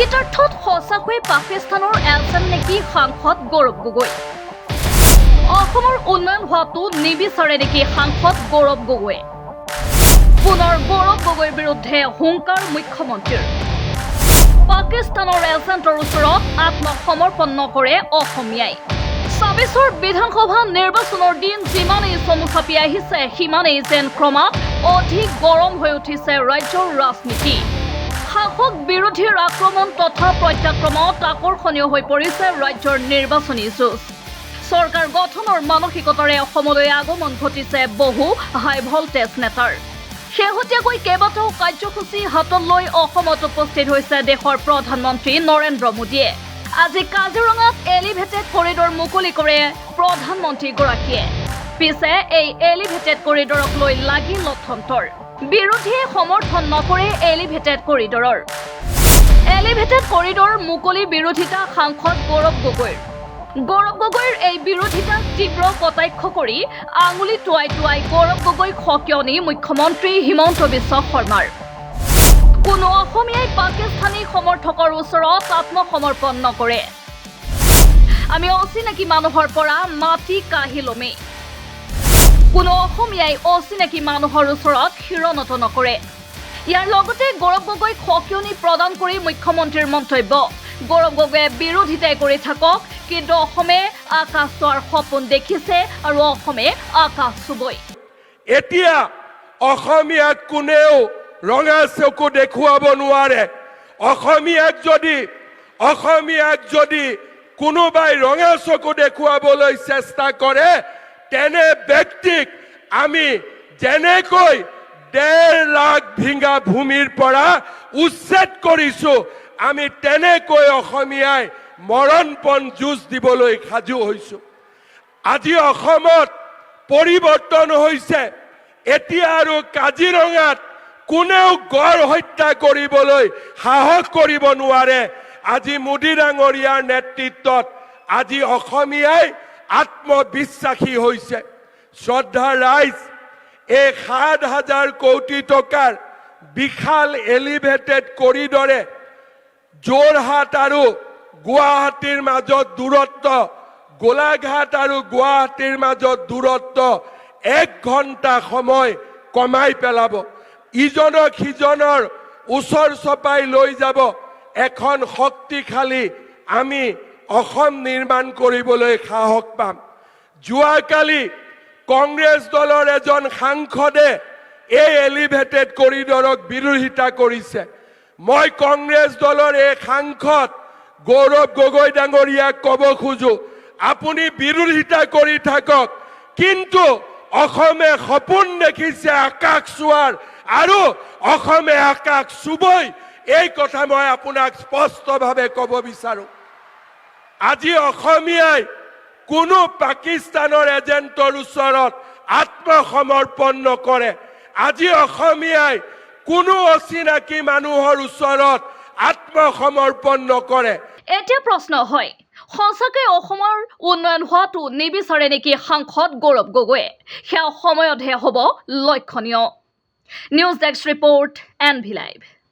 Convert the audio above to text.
প্ৰকৃতাৰ্থত সঁচাকৈ পাকিস্তানৰ এজন নেকি সাংসদ গৌৰৱ গগৈ অসমৰ উন্নয়ন হোৱাটো নিবিচাৰে নেকি সাংসদ গৌৰৱ গগৈ পুনৰ গৌৰৱ গগৈৰ বিৰুদ্ধে হুংকাৰ মুখ্যমন্ত্ৰীৰ পাকিস্তানৰ এজেণ্টৰ ওচৰত আত্মসমৰ্পণ নকৰে অসমীয়াই ২৬ৰ বিধানসভা নিৰ্বাচনৰ দিন যিমানেই চমু চাপি আহিছে সিমানেই যেন ক্ৰমাৎ অধিক গৰম হৈ উঠিছে ৰাজ্যৰ ৰাজনীতি শাসক বিৰোধীৰ আক্ৰমণ তথা প্ৰত্যাক্ৰমণত আকৰ্ষণীয় হৈ পৰিছে ৰাজ্যৰ নিৰ্বাচনী যুঁজ চৰকাৰ গঠনৰ মানসিকতাৰে অসমলৈ আগমন ঘটিছে বহু হাই ভল্টেজ নেতাৰ শেহতীয়াকৈ কেইবাটাও কাৰ্যসূচী হাতত লৈ অসমত উপস্থিত হৈছে দেশৰ প্ৰধানমন্ত্ৰী নৰেন্দ্ৰ মোদীয়ে আজি কাজিৰঙাত এলিভেটেড কৰিডৰ মুকলি কৰে প্ৰধানমন্ত্ৰীগৰাকীয়ে পিছে এই এলিভেটেড কৰিডৰক লৈ লাগি লথন্তৰ বিৰোধীয়ে সমৰ্থন নকৰে এলিভেটেড কৰিডৰৰ এলিভেটেড কৰিডৰ মুকলি বিৰোধিতা সাংসদ গৌৰৱ গগৈৰ এই বিৰোধিতাক তীব্ৰ কটাক্ষ কৰি আঙুলি টুৱাই গৌৰৱ গগৈক সকিয়নি মুখ্যমন্ত্ৰী হিমন্ত বিশ্ব শৰ্মাৰ কোনো অসমীয়াই পাকিস্তানী সমৰ্থকৰ ওচৰত আত্মসমৰ্পণ নকৰে আমি অচিনাকি মানুহৰ পৰা মাটি কাঢ়ি লমেই কোনো অসমীয়াই অচিনাকি মানুহৰ ওচৰত শিৰণত নকৰে ইয়াৰ লগতে গৌৰৱ গগৈক সকিয়নি প্ৰদান কৰি মুখ্যমন্ত্ৰীৰ মন্তব্য গৌৰৱ গগৈয়ে বিৰোধিতাই কৰি থাকক কিন্তু অসমে আকাশ চোৱাৰ সপোন দেখিছে আৰু অসমে আকাশ চুবই এতিয়া অসমীয়াক কোনেও ৰঙা চকু দেখুৱাব নোৱাৰে অসমীয়াক যদি কোনোবাই ৰঙা চকু দেখুৱাবলৈ চেষ্টা কৰে তেনে ব্যক্তিক আমি যেনেকৈ ১.৫ লাখ বিঘা ভূমিৰ পৰা উচ্ছেদ কৰিছো আমি তেনেকৈ অসমীয়াই মৰণপণ যুঁজ দিবলৈ সাজু হৈছো আজি অসমত পৰিৱৰ্তন হৈছে এতিয়া আৰু কাজিৰঙাত কোনেও গড় হত্যা কৰিবলৈ সাহস কৰিব নোৱাৰে আজি মোদী ডাঙৰীয়াৰ নেতৃত্বত আজি অসমীয়াই আত্মবিশ্বাসী হৈছে শ্ৰদ্ধা ৰাইজ এই ৭,০০০ কোটি টকাৰ বিশাল এলিভেটেড কৰিডৰে যোৰহাট আৰু গুৱাহাটীৰ মাজত দূৰত্ব গোলাঘাট আৰু গুৱাহাটীৰ মাজত দূৰত্ব ১ ঘণ্টা সময় কমাই পেলাব ইজনক সিজনৰ ওচৰ চপাই লৈ যাব এখন শক্তিশালী আমি অসম নিৰ্মাণ কৰিবলৈ সাহস পাম যোৱাকালি কংগ্ৰেছ দলৰ এজন সাংসদে এই এলিভেটেড কৰিডৰক বিৰোধিতা কৰিছে মই কংগ্ৰেছ দলৰ এই সাংসদ গৌৰৱ গগৈ ডাঙৰীয়াক ক'ব খোজো আপুনি বিৰোধিতা কৰি থাকক কিন্তু অসমে সপোন দেখিছে আকাশ চোৱাৰ আৰু অসমে আকাশ চুবই এই কথা মই আপোনাক স্পষ্টভাৱে ক'ব বিচাৰো আজি অসমীয়াই কোনো পাকিস্তানৰ এজেণ্টৰ ওচৰত আত্মসমৰ্পণ নকৰে আজি অসমীয়াই কোনো অচিনাকি মানুহৰ ওচৰত আত্মসমৰ্পণ নকৰে এতিয়া প্ৰশ্ন হয় সঁচাকৈ অসমৰ উন্নয়ন হোৱাটো নিবিচাৰে নেকি সাংসদ গৌৰৱ গগৈয়ে সেয়া সময়তহে হ'ব লক্ষণীয় news desk report NV Live